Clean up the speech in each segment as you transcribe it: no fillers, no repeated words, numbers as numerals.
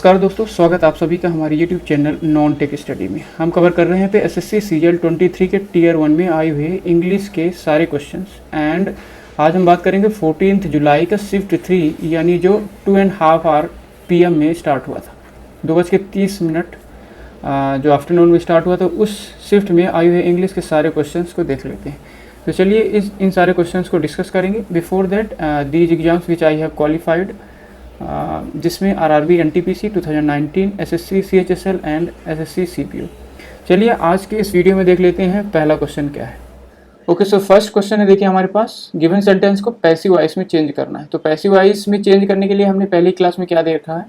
नमस्कार दोस्तों, स्वागत आप सभी का हमारे YouTube channel non tech study में। हम कवर कर रहे हैं पे एसएससी सीजीएल 23 के टियर 1 में आए हुए इंग्लिश के सारे क्वेश्चंस। एंड आज हम बात करेंगे 14 जुलाई का शिफ्ट 3 यानी जो 2.5 आवर PM में स्टार्ट हुआ था, 2:30 जो आफ्टरनून में स्टार्ट हुआ था। उस शिफ्ट में आए हुए इंग्लिश के सारे क्वेश्चंस को देख लेते हैं। तो चलिए इन सारे क्वेश्चंस को डिस्कस करेंगे। Before that these exams which I have qualified, जिसमें RRB NTPC 2019, SSC CHSL and SSC CPO। चलिए आज के इस वीडियो में देख लेते हैं पहला क्वेश्चन क्या है। ओके, सो फर्स्ट क्वेश्चन है, देखिए हमारे पास गिवन सेंटेंस को पैसिव वॉइस में चेंज करना है। तो पैसिव वॉइस में चेंज करने के लिए हमने पहली क्लास में क्या देखा है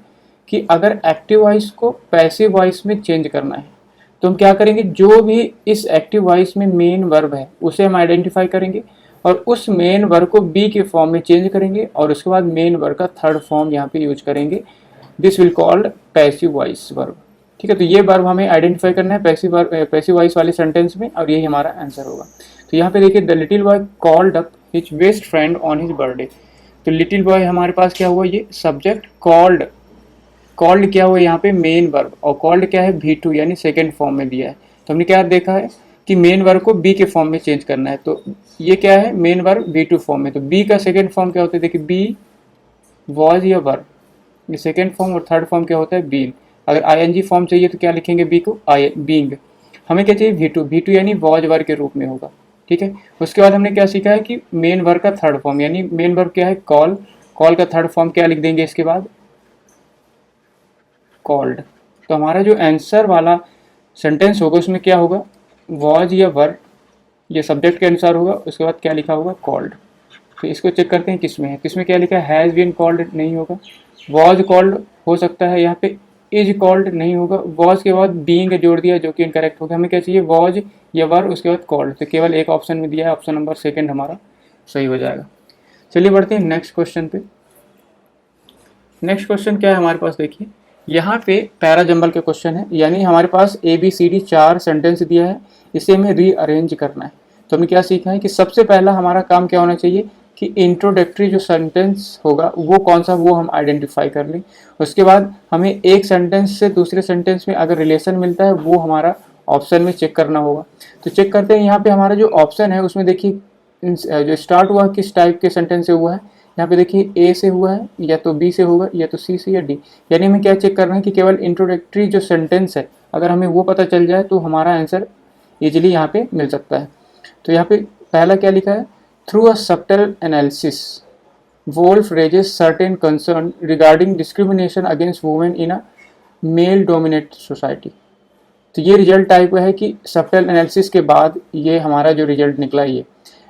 कि अगर एक्टिव वॉइस को पैसिव वॉइस में चेंज करना है तो हम क्या करेंगे, जो भी इस एक्टिव वॉइस में मेन वर्ब है उसे हम आइडेंटिफाई करेंगे और उस मेन वर्ब को बी के फॉर्म में चेंज करेंगे और उसके बाद मेन वर्ब का थर्ड फॉर्म यहाँ पे यूज करेंगे। This will called passive voice verb. ठीक है, तो ये वर्ब हमें आइडेंटिफाई करना है पैसिव वॉइस वाले सेंटेंस में और यही हमारा आंसर होगा। तो यहाँ पे देखिए, the little boy called up his best friend on his birthday. तो लिटिल बॉय हमारे पास क्या हुआ, ये सब्जेक्ट, कॉल्ड क्या हुआ यहाँ पे मेन वर्ब, और कॉल्ड क्या है V2 यानी सेकेंड फॉर्म में दिया है। तो हमने क्या देखा है कि मेन वर्ब को बी के फॉर्म में चेंज करना है। तो ये क्या है, मेन वर्ब V2 फॉर्म में। तो बी का सेकेंड फॉर्म क्या होता है, देखिए बी वॉज या वर्ब, ये सेकेंड फॉर्म, और थर्ड फॉर्म क्या होता है बीइंग। अगर ING फॉर्म चाहिए तो क्या लिखेंगे, बी को बीइंग। हमें क्या चाहिए, V2 यानी वॉज वर्ब के रूप में होगा। ठीक है, उसके बाद हमने क्या सीखा है कि मेन वर्ब का थर्ड फॉर्म, यानी मेन वर्ब क्या है कॉल का थर्ड फॉर्म क्या लिख देंगे इसके बाद, कॉल्ड। तो हमारा जो आंसर वाला सेंटेंस होगा उसमें क्या होगा, वॉज या वर्ब, ये सब्जेक्ट के अनुसार होगा, उसके बाद क्या लिखा होगा, कॉल्ड। तो इसको चेक करते हैं किसमें है, किसमें क्या लिखा है, हैज़ बीन कॉल्ड नहीं होगा, वॉज कॉल्ड हो सकता है, यहाँ पे इज कॉल्ड नहीं होगा, वॉज के बाद बीइंग जोड़ दिया जो कि इनकरेक्ट होगा। हमें क्या चाहिए, वॉज या वर्ब, उसके बाद कॉल्ड। तो केवल एक ऑप्शन में दिया है, ऑप्शन नंबर सेकेंड हमारा सही हो जाएगा। चलिए बढ़ते हैं नेक्स्ट क्वेश्चन पे। नेक्स्ट क्वेश्चन क्या है हमारे पास, देखिए यहाँ पे पैरा जंबल के क्वेश्चन है, यानी हमारे पास ABCD 4 सेंटेंस दिया है, इसे हमें रीअरेंज करना है। तो हमने क्या सीखा है कि सबसे पहला हमारा काम क्या होना चाहिए कि इंट्रोडक्टरी जो सेंटेंस होगा वो कौन सा, वो हम आइडेंटिफाई कर लें। उसके बाद हमें एक सेंटेंस से दूसरे सेंटेंस में अगर रिलेशन मिलता है वो हमारा ऑप्शन में चेक करना होगा। तो चेक करते हैं, यहाँ पे हमारा जो ऑप्शन है उसमें देखिए जो स्टार्ट हुआ किस टाइप के सेंटेंस से हुआ है। यहाँ पे देखिए A से हुआ है, या तो B से होगा, या तो C से, या D। यानी हमें क्या चेक करना है कि केवल इंट्रोडक्टरी जो सेंटेंस है अगर हमें वो पता चल जाए तो हमारा आंसर इजीली यहाँ पे मिल सकता है। तो यहाँ पे पहला क्या लिखा है, through a subtle analysis Woolf raises certain concern regarding discrimination against women in a male dominated society. तो ये रिजल्ट टाइप है कि सब्टल एनालिसिस के बाद ये हमारा जो रिजल्ट निकला ये,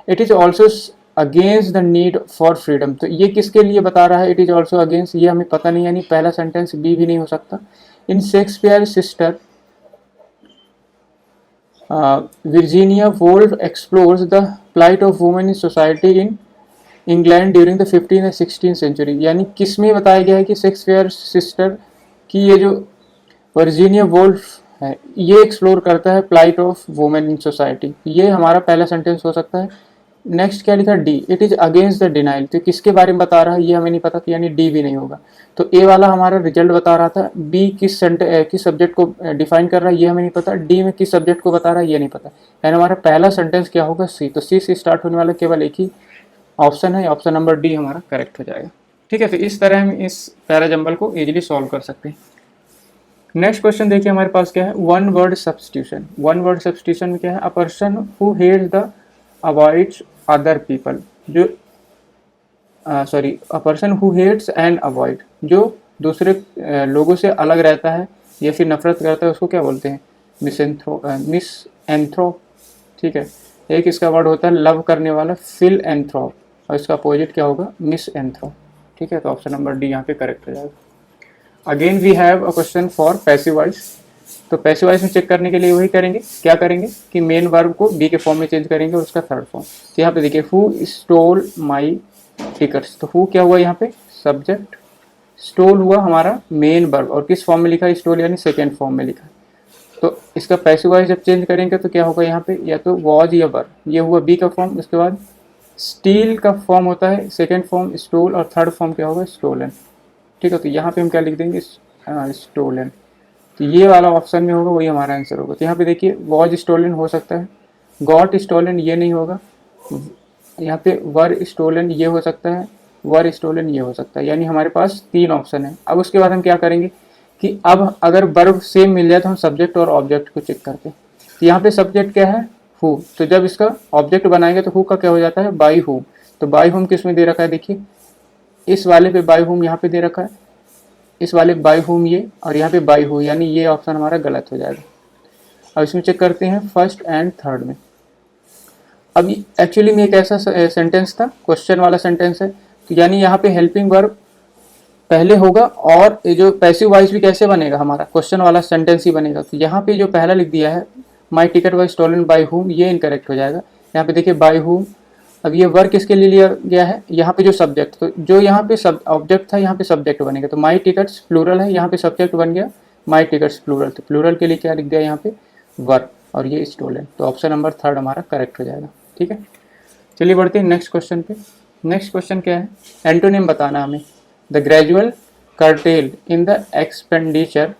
it is also against the need for freedom. तो ये किसके लिए बता रहा है, इट इज ऑल्सो अगेंस्ट, ये हमें पता नहीं, यानी पहला सेंटेंस बी भी नहीं हो सकता। In Shakespeare sister Virginia Woolf explores the plight of women in society in England during the 15th और 16th सेंचुरी। यानी किस में बताया गया है कि शेक्सपियर सिस्टर की ये जो वर्जीनिया वोल्फ है ये एक्सप्लोर करता है plight of women in society. ये हमारा पहला सेंटेंस हो सकता है। नेक्स्ट क्या लिखा, D, it is against the denial. तो किसके बारे में बता रहा है ये हमें नहीं पता, यानी डी भी नहीं होगा। तो ए वाला हमारा रिजल्ट बता रहा था, बी किस सब्जेक्ट को डिफाइन कर रहा है ये हमें नहीं पता, डी में किस सब्जेक्ट को बता रहा है ये नहीं पता। यानी हमारा पहला सेंटेंस क्या होगा, सी। तो सी से स्टार्ट होने वाला केवल एक ही ऑप्शन है, ऑप्शन नंबर डी हमारा करेक्ट हो जाएगा। ठीक है, तो इस तरह हम इस पैरा जंबल को इजीली सॉल्व कर सकते हैं। नेक्स्ट क्वेश्चन देखिए हमारे पास क्या है, one word substitution. One word substitution में क्या है, a person who hates the avoids other people, जो a person who hates and avoid, जो दूसरे लोगों से अलग रहता है या फिर नफरत करता है उसको क्या बोलते हैं, मिसएंथ्रोप। ठीक है, एक इसका वर्ड होता है लव करने वाला, फिलएंथ्रोप, और इसका अपोजिट क्या होगा, मिसएंथ्रोप। ठीक है, तो ऑप्शन नंबर डी यहाँ पे करेक्ट हो जाएगा। Again we have a question for passive voice. तो पैसिव वॉइस में चेक करने के लिए वही करेंगे, क्या करेंगे कि मेन वर्ब को बी के फॉर्म में चेंज करेंगे और उसका थर्ड फॉर्म। तो यहाँ पे देखिए, हु स्टोल माई टिकट्स। तो हु क्या हुआ यहाँ पे, सब्जेक्ट, स्टोल हुआ हमारा मेन वर्ब, और किस फॉर्म में लिखा है, स्टोल यानी सेकेंड फॉर्म में लिखा है। तो इसका पैसिव वॉइस जब चेंज करेंगे तो क्या होगा यहाँ पे, या तो वॉज या वर्ब, ये हुआ बी का फॉर्म। उसके बाद स्टील का फॉर्म होता है सेकेंड फॉर्म स्टोल, और थर्ड फॉर्म क्या होगा, स्टोलन। ठीक है, तो यहाँ पे हम क्या लिख देंगे, स्टोलन, तो ये वाला ऑप्शन में होगा, वही हमारा आंसर होगा। तो यहाँ पे देखिए वॉज स्टोलन हो सकता है, गॉट स्टोलन ये नहीं होगा, यहाँ पे वर स्टोलन ये हो सकता है, वर स्टोलन ये हो सकता है, यानी हमारे पास 3 ऑप्शन है। अब उसके बाद हम क्या करेंगे कि अब अगर वर्ब सेम मिल जाए तो हम सब्जेक्ट और ऑब्जेक्ट को चेक करते हैं। तो यहाँ पे सब्जेक्ट क्या है, हु, तो जब इसका ऑब्जेक्ट बनाएंगे तो हु का क्या हो जाता है, बाई हुम। तो बाई हुम किस में दे रखा है, देखिए इस वाले पे बाई हुम यहाँ पे दे रखा है, इस वाले बाई हुम ये, और यहाँ पे बाई हु, यानी ये ऑप्शन हमारा गलत हो जाएगा। अब इसमें चेक करते हैं फर्स्ट एंड थर्ड में। अब एक्चुअली में एक ऐसा सेंटेंस था, क्वेश्चन वाला सेंटेंस है, तो यानी यहाँ पे हेल्पिंग वर्ब पहले होगा, और ये जो पैसिव वॉइस भी कैसे बनेगा, हमारा क्वेश्चन वाला सेंटेंस ही बनेगा। तो यहाँ पे जो पहला लिख दिया है my ticket was stolen by whom, ये इनकरेक्ट हो जाएगा। यहाँ पे देखिए बाय हुम, अब ये वर्क किसके लिए लिया गया है, यहाँ पे जो सब्जेक्ट, तो जो यहाँ पे सब ऑब्जेक्ट था यहाँ पे सब्जेक्ट बनेगा। तो माई टिकट्स प्लूरल है, यहाँ पे सब्जेक्ट बन गया माई टिकट्स प्लूरल, तो प्लूरल के लिए क्या लिख दिया यहाँ पे वर्क, और ये स्टोलन। तो ऑप्शन नंबर 3 हमारा करेक्ट हो जाएगा। ठीक है, चलिए बढ़ते हैं नेक्स्ट क्वेश्चन पे। नेक्स्ट क्वेश्चन क्या है, एंटोनिम बताना हमें। The gradual curtail in the expenditure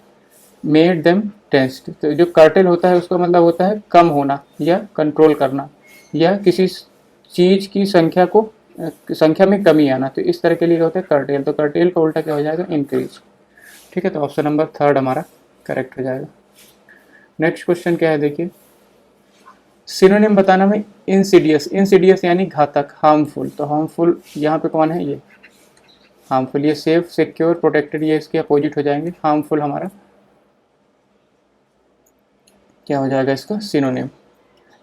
made them test. तो जो कर्टेल होता है उसका मतलब होता है कम होना या कंट्रोल करना, या किसी चीज की संख्या में कमी आना, तो इस तरह के लिए होता है कर्टेल। तो कर्टेल का उल्टा क्या हो जाएगा, इंक्रीज। ठीक है, तो ऑप्शन नंबर 3 हमारा करेक्ट हो जाएगा। नेक्स्ट क्वेश्चन क्या है, देखिए सिनोनिम बताना में इंसिडियस, इंसिडियस यानी घातक, हार्मफुल। तो हार्मफुल यहाँ पे कौन है, ये हार्मफुल, ये सेफ, सिक्योर, प्रोटेक्टेड, ये इसके अपोजिट हो जाएंगे। हार्मफुल हमारा क्या हो जाएगा इसका सिनोनिम।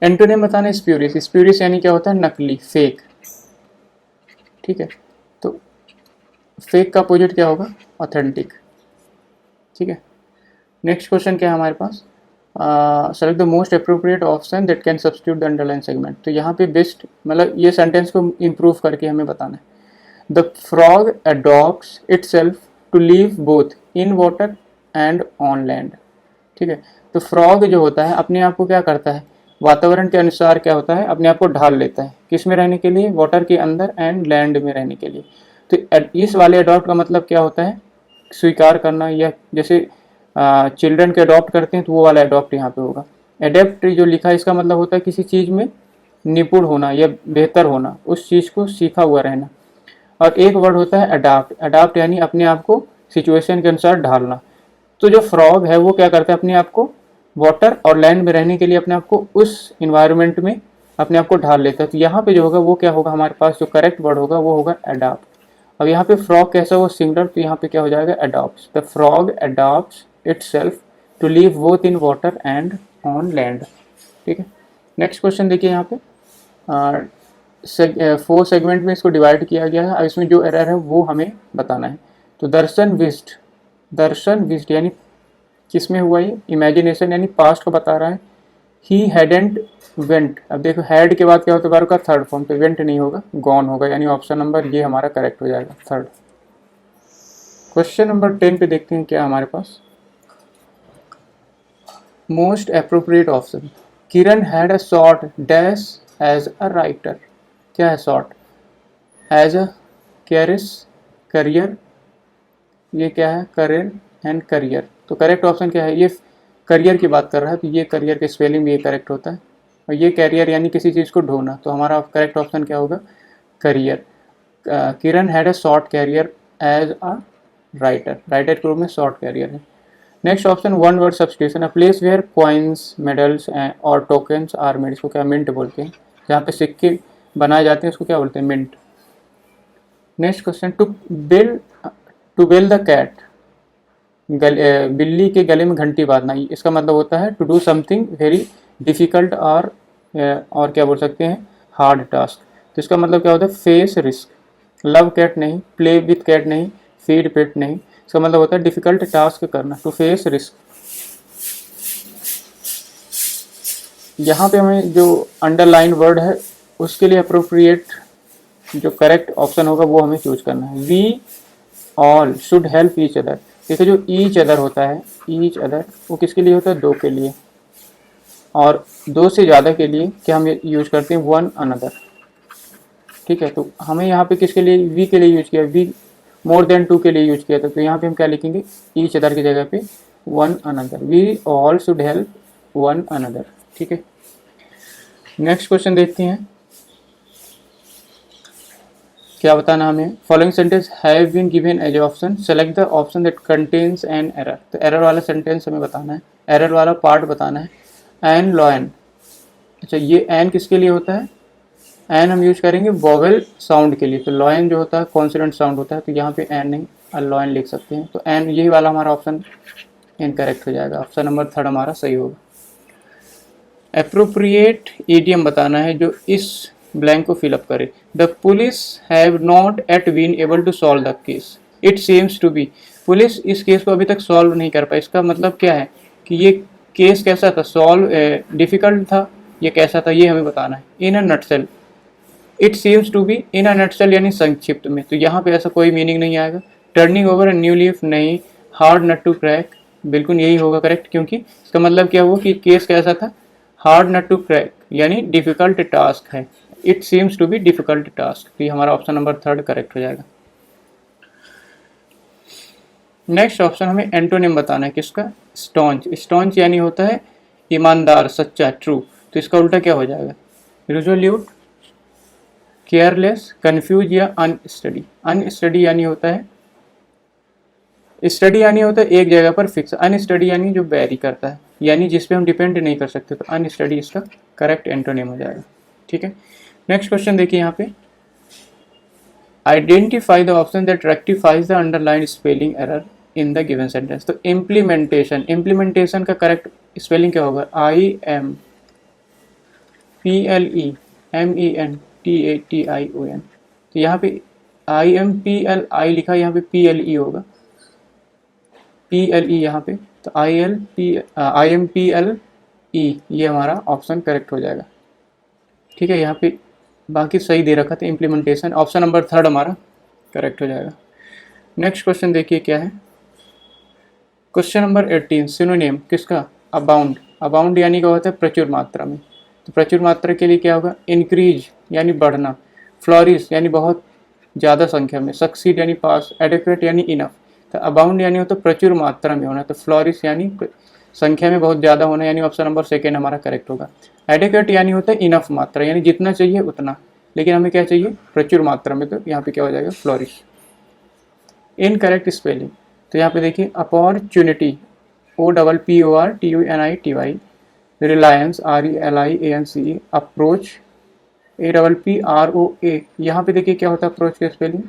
एंटोनिम बताना स्प्यूरियस, स्प्यूरियस यानी क्या होता है, नकली, फेक। ठीक है, तो फेक का अपोजिट क्या होगा, ऑथेंटिक। ठीक है, नेक्स्ट क्वेश्चन क्या है हमारे पास, select the most appropriate option that can substitute the underline segment. तो यहाँ पे बेस्ट, मतलब ये सेंटेंस को इम्प्रूव करके हमें बताना है। The frog adopts itself to live both in water and on land. ठीक है, तो फ्रॉग जो होता है अपने आप को क्या करता है, वातावरण के अनुसार क्या होता है, अपने आप को ढाल लेता है, किस में रहने के लिए, वाटर के अंदर एंड लैंड में रहने के लिए। तो इस वाले अडॉप्ट का मतलब क्या होता है, स्वीकार करना, या जैसे चिल्ड्रन के अडॉप्ट करते हैं तो वो वाला अडॉप्ट यहाँ पे होगा। एडेप्ट जो लिखा है इसका मतलब होता है किसी चीज़ में निपुण होना या बेहतर होना, उस चीज़ को सीखा हुआ रहना। और एक वर्ड होता है अडाप्ट, अडाप्ट यानी अपने आप को सिचुएशन के अनुसार ढालना। तो जो फ्रॉग है वो क्या करता है, अपने आप को वाटर और लैंड में रहने के लिए अपने आप को उस इन्वायरमेंट में अपने आप को ढाल लेता है। तो यहाँ पे जो होगा वो क्या होगा, हमारे पास जो करेक्ट वर्ड होगा वो होगा अडाप्ट। अब यहाँ पे फ्रॉग कैसा हो, सिंगुलर, तो यहाँ पे क्या हो जाएगा, adopts. The frog adopts itself to live both in water and on land. ठीक है, नेक्स्ट क्वेश्चन देखिए यहाँ पे 4 सेगमेंट में इसको डिवाइड किया गया है। अब इसमें जो एरर है वो हमें बताना है। तो दर्शन विस्ट यानी किस में हुआ, ये इमेजिनेशन यानी पास्ट को बता रहा है। ही हैडेंट वेंट, अब देखो हैड के बाद क्या होता है, वर्ब का थर्ड फॉर्म, तो वेंट नहीं होगा, गॉन होगा, यानी ऑप्शन नंबर ये हमारा करेक्ट हो जाएगा, 3rd। क्वेश्चन नंबर 10 पे देखते हैं क्या हमारे पास, most appropriate option. Kiran had a short dash as a writer. क्या है शॉर्ट, एज अ करियर, ये क्या है, करियर एंड करियर। तो करेक्ट ऑप्शन क्या है, ये करियर की बात कर रहा है, तो ये करियर के स्पेलिंग भी ये करेक्ट होता है। और ये कैरियर यानी किसी चीज़ को ढोना, तो हमारा करेक्ट ऑप्शन क्या होगा, career. Kiran had a short career as a writer, writer के रूप में शॉर्ट कैरियर है। Next option, one word substitution, a place where coins, medals और टोकन्स आर मेड, इसको क्या मिंट बोलते हैं, जहाँ पे सिक्के बनाए जाते हैं उसको क्या बोलते हैं, mint. Next question, to bell the cat, बिल्ली के गले में घंटी बांधना, इसका मतलब होता है to do something very difficult और क्या बोल सकते हैं, हार्ड टास्क। तो इसका मतलब क्या होता है, फेस रिस्क। लव कैट नहीं, प्ले विथ कैट नहीं, फीड पेट नहीं, इसका मतलब होता है डिफिकल्ट टास्क करना, टू फेस रिस्क। यहाँ पे हमें जो अंडरलाइन वर्ड है उसके लिए अप्रोप्रिएट जो करेक्ट ऑप्शन होगा वो हमें चूज करना है। We all should help each other. देखिए जो ईच अदर होता है, ईच अदर वो किसके लिए होता है, 2 के लिए, और 2 से ज़्यादा के लिए क्या हम यूज करते हैं, वन अनदर। ठीक है, तो हमें यहाँ पे किसके लिए, वी के लिए यूज किया, वी मोर देन 2 के लिए यूज किया था, तो यहाँ पे हम क्या लिखेंगे, ईच अदर की जगह पे one another, we all should help one another. ठीक है, नेक्स्ट क्वेश्चन देखते हैं क्या बताना हमें। Following sentence have been given as option, select the option that contains an error. तो एरर वाला सेंटेंस हमें बताना है, एरर वाला पार्ट बताना है। एन लॉयन, अच्छा ये एन किसके लिए होता है, एन हम यूज करेंगे वोवेल साउंड के लिए, तो लॉयन जो होता है कॉन्सोनेंट साउंड होता है, तो यहाँ पे एन नहीं लॉयन लिख सकते हैं। तो एन यही वाला हमारा ऑप्शन इनकरेक्ट हो जाएगा, ऑप्शन नंबर 3 हमारा सही होगा। अप्रोप्रिएट ईडियम बताना है जो इस ब्लैंक को फिलअप करे। The police have not at been able to solve the case, it seems to be. Police इस केस को अभी तक सॉल्व नहीं कर पाई, इसका मतलब क्या है कि ये केस कैसा था, सॉल्व डिफिकल्ट था, ये कैसा था, ये हमें बताना है। In a nutshell, it seems to be, in a nutshell यानी संक्षिप्त में, तो यहाँ पे ऐसा कोई मीनिंग नहीं आएगा। Turning over a new leaf नहीं, हार्ड नट टू क्रैक, बिल्कुल यही होगा करेक्ट, क्योंकि इसका मतलब क्या हुआ कि केस कैसा था, हार्ड नट टू क्रैक यानी डिफिकल्ट टास्क है, it seems to be difficult task, तो ये हमारा ऑप्शन नंबर 3 करेक्ट हो जाएगा। नेक्स्ट ऑप्शन हमें एंटोनिम बताना है किसका, स्टॉन्च। स्टॉन्च यानी होता है ईमानदार, सच्चा, ट्रू, तो इसका उल्टा क्या हो जाएगा, रिजोल्यूट, केयरलेस, कंफ्यूज या अनस्टडी। अनस्टडी यानी होता है, स्टडी यानी होता है एक जगह पर फिक्स, अनस्टडी यानी जो वेरी करता है, यानी जिस पे हम डिपेंड नहीं कर सकते, तो अनस्टडी इसका करेक्ट एंटोनिम हो जाएगा। ठीक है, नेक्स्ट क्वेश्चन देखिए यहाँ पे, identify the option that rectifies the underline spelling error in the given sentence. तो इम्प्लीमेंटेशन, इम्प्लीमेंटेशन का करेक्ट स्पेलिंग क्या होगा, IMPLEMENTATION, तो यहाँ पे IMPLI लिखा, यहाँ पे PLE होगा, PLE यहाँ पे, तो IMPLE ये हमारा ऑप्शन करेक्ट हो जाएगा। ठीक है, यहाँ पे बाकी सही दे रखा था, इम्प्लीमेंटेशन, ऑप्शन नंबर 3 हमारा करेक्ट हो जाएगा। नेक्स्ट क्वेश्चन देखिए क्या है, क्वेश्चन नंबर 18, सिनोनिम किसका, अबाउंड। अबाउंड यानी क्या होता है, प्रचुर मात्रा में, तो प्रचुर मात्रा के लिए क्या होगा, इंक्रीज यानी बढ़ना, फ्लोरिश यानी बहुत ज़्यादा संख्या में, सक्सीड यानी पास, एडिक्वेट यानी इनफ, तो अबाउंड यानी होता है प्रचुर मात्रा में होना, तो फ्लोरिश यानी संख्या में बहुत ज़्यादा होना, यानी ऑप्शन नंबर 2 हमारा करेक्ट होगा। एडिक्वेट यानी होता है इनफ मात्रा, यानी जितना चाहिए उतना, लेकिन हमें क्या चाहिए, प्रचुर मात्रा में, तो यहाँ पे क्या हो जाएगा, फ्लोरिश। इनकरेक्ट स्पेलिंग, तो यहाँ पे देखिए opportunity, OPPORTUNITY, Reliance RELIANCE, approach APPROA, यहाँ पे देखिए क्या होता है अप्रोच का स्पेलिंग,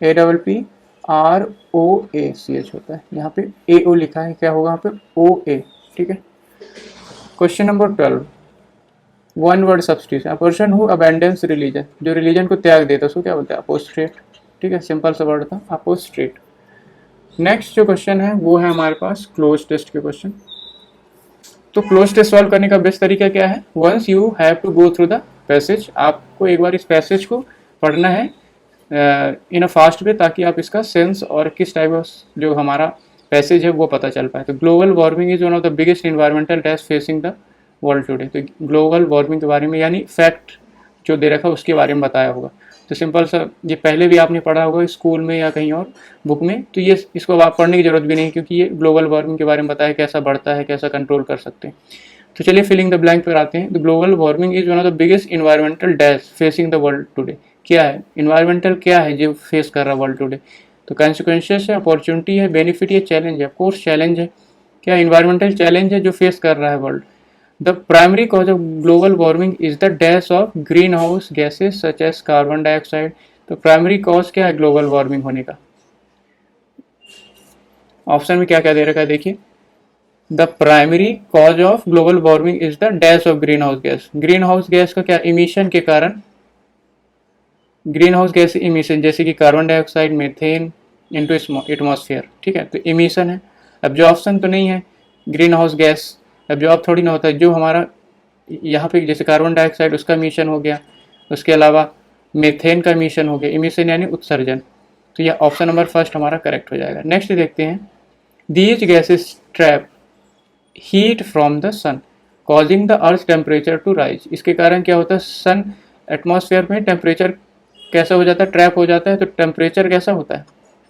APPROACH होता है, यहाँ पे AO लिखा है, क्या होगा यहाँ पे OA। ठीक है, question number 12, one word substitution, a person who abandons religion, जो रिलीजन को त्याग देता है उसको क्या बोलते हैं, अपोस्ट्रेट। ठीक है, सिंपल सा वर्ड था, अपोस्ट्रेट। नेक्स्ट जो क्वेश्चन है वो है हमारे पास क्लोज टेस्ट के क्वेश्चन। तो क्लोज टेस्ट सॉल्व करने का बेस्ट तरीका क्या है, once you have to go through the passage, आपको एक बार इस पैसेज को पढ़ना है इन अ फास्ट वे, ताकि आप इसका सेंस और किस टाइप ऑफ जो हमारा पैसेज है वो पता चल पाए। तो global warming is one of the biggest environmental tax facing the world today, तो ग्लोबल वार्मिंग के बारे में यानी फैक्ट जो दे रखा है उसके बारे में बताया होगा। तो सिंपल सा, ये पहले भी आपने पढ़ा होगा स्कूल में या कहीं और बुक में, तो ये इसको आप पढ़ने की जरूरत भी नहीं, क्योंकि ये ग्लोबल वार्मिंग के बारे में बताया, कैसा बढ़ता है, कैसा कंट्रोल कर सकते हैं। तो चलिए फिलिंग द ब्लैंक पर आते हैं। The global warming is one of the biggest environmental dash facing the world today, क्या है इन्वायरमेंटल, क्या है जो फेस कर रहा है वर्ल्ड टुडे, तो कॉन्सिक्वेंसेस है, अपॉर्चुनिटी है, बेनिफिट है, चैलेंज है। ऑफकोर्स चैलेंज है, क्या इन्वायरमेंटल चैलेंज है जो फेस कर रहा है world. The primary cause of global warming is the dash of green house gases such as carbon dioxide. तो प्राइमरी कॉज क्या है ग्लोबल वार्मिंग होने का, ऑप्शन में क्या क्या दे रखा है देखिए, the primary cause of global warming is the dash of green house gas. Green house gas का क्या, इमिशन के कारण, ग्रीन हाउस गैस इमिशन जैसे कि carbon dioxide, methane into atmosphere. ठीक है, तो इमिशन है, एब्जॉर्प्शन तो नहीं है, ग्रीन हाउस गैस एब्जॉर्ब थोड़ी ना होता है, जो हमारा यहाँ पे जैसे कार्बन डाइऑक्साइड उसका इमिशन हो गया, उसके अलावा मीथेन का इमिशन हो गया, इमिशन यानी उत्सर्जन, तो यह ऑप्शन नंबर 1 हमारा करेक्ट हो जाएगा। नेक्स्ट देखते हैं, these gases trap heat from the sun causing the earth temperature to rise. इसके कारण क्या होता है, सन एटमॉस्फेयर में टेम्परेचर कैसा हो जाता है, ट्रैप हो जाता है, तो टेम्परेचर कैसा होता है,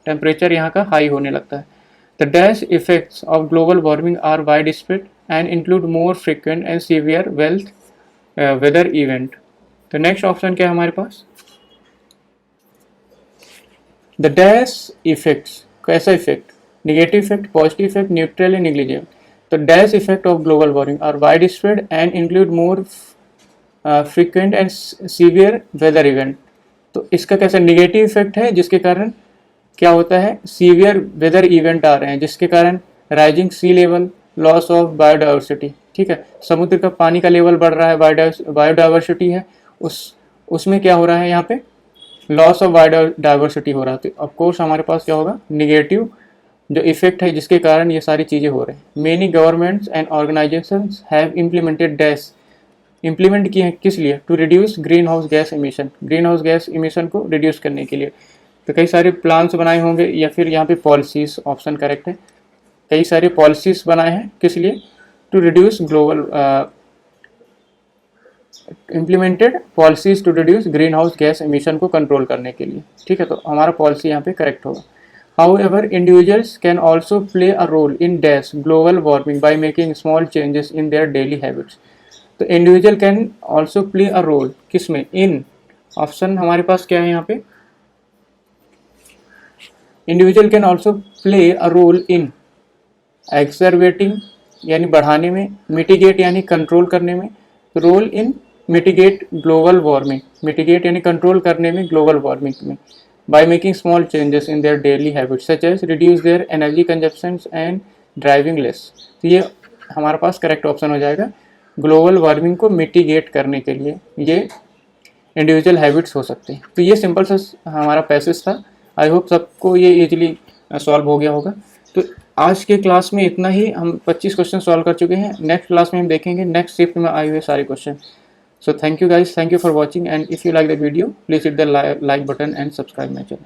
टेम्परेचर यहाँ का हाई होने लगता है। The dash effects of global warming are wide spread and include more frequent and severe weather event. तो नेक्स्ट ऑप्शन क्या है हमारे पास, द डैश इफेक्ट्स, कैसा effect, negative effect, positive effect, neutral या नेग्लिजिबल। तो dash effect of global warming are wide spread and include more frequent and severe weather event. तो इसका कैसा नेगेटिव इफेक्ट है, जिसके कारण क्या होता है, सीवियर वेदर इवेंट आ रहे हैं, जिसके कारण rising sea level, loss of biodiversity, ठीक है, समुद्र का पानी का लेवल बढ़ रहा है, बायोडाइवर्सिटी है, उसमें क्या हो रहा है, यहाँ पे लॉस ऑफ बायोडाइवर्सिटी हो रहा है। तो ऑफकोर्स हमारे पास क्या होगा, निगेटिव जो इफेक्ट है, जिसके कारण ये सारी चीज़ें हो रही हैं। Many governments and organisations have implemented dash, implement किए हैं किस लिए, to reduce green house gas emission, green house gas emission को रिड्यूस करने के लिए। तो कई सारे प्लान्स बनाए होंगे, या फिर यहाँ पे पॉलिसीज, ऑप्शन करेक्ट है, कई सारे पॉलिसीज बनाए हैं किस लिए, to reduce global, implemented policies to reduce green house gas emission को कंट्रोल करने के लिए, ठीक है। तो हमारा पॉलिसी यहाँ पे करेक्ट होगा। However, individuals can also play a role in dash global warming by making small changes in their daily habits. तो individual can also play a role, किसमें, इन, ऑप्शन हमारे पास क्या है यहाँ पे, individual can also play a role in exacerbating यानी बढ़ाने में, मिटिगेट यानी कंट्रोल करने में, role in mitigate global warming, mitigate यानी कंट्रोल करने में ग्लोबल वार्मिंग में, by making small changes in their daily habits such as reduce their energy consumptions and driving less। तो ये हमारे पास करेक्ट ऑप्शन हो जाएगा, ग्लोबल वार्मिंग को मिटिगेट करने के लिए ये इंडिविजुअल हैबिट्स हो सकते हैं। तो ये सिंपल सा हमारा पैसेज था, आई होप सबको ये इजीली सॉल्व हो गया होगा। तो आज के क्लास में इतना ही, हम 25 क्वेश्चन सॉल्व कर चुके हैं। नेक्स्ट क्लास में हम देखेंगे नेक्स्ट शिफ्ट में आए हुए सारे question. So thank you guys, thank you for watching, and if you like the video, please hit the like button and subscribe my channel.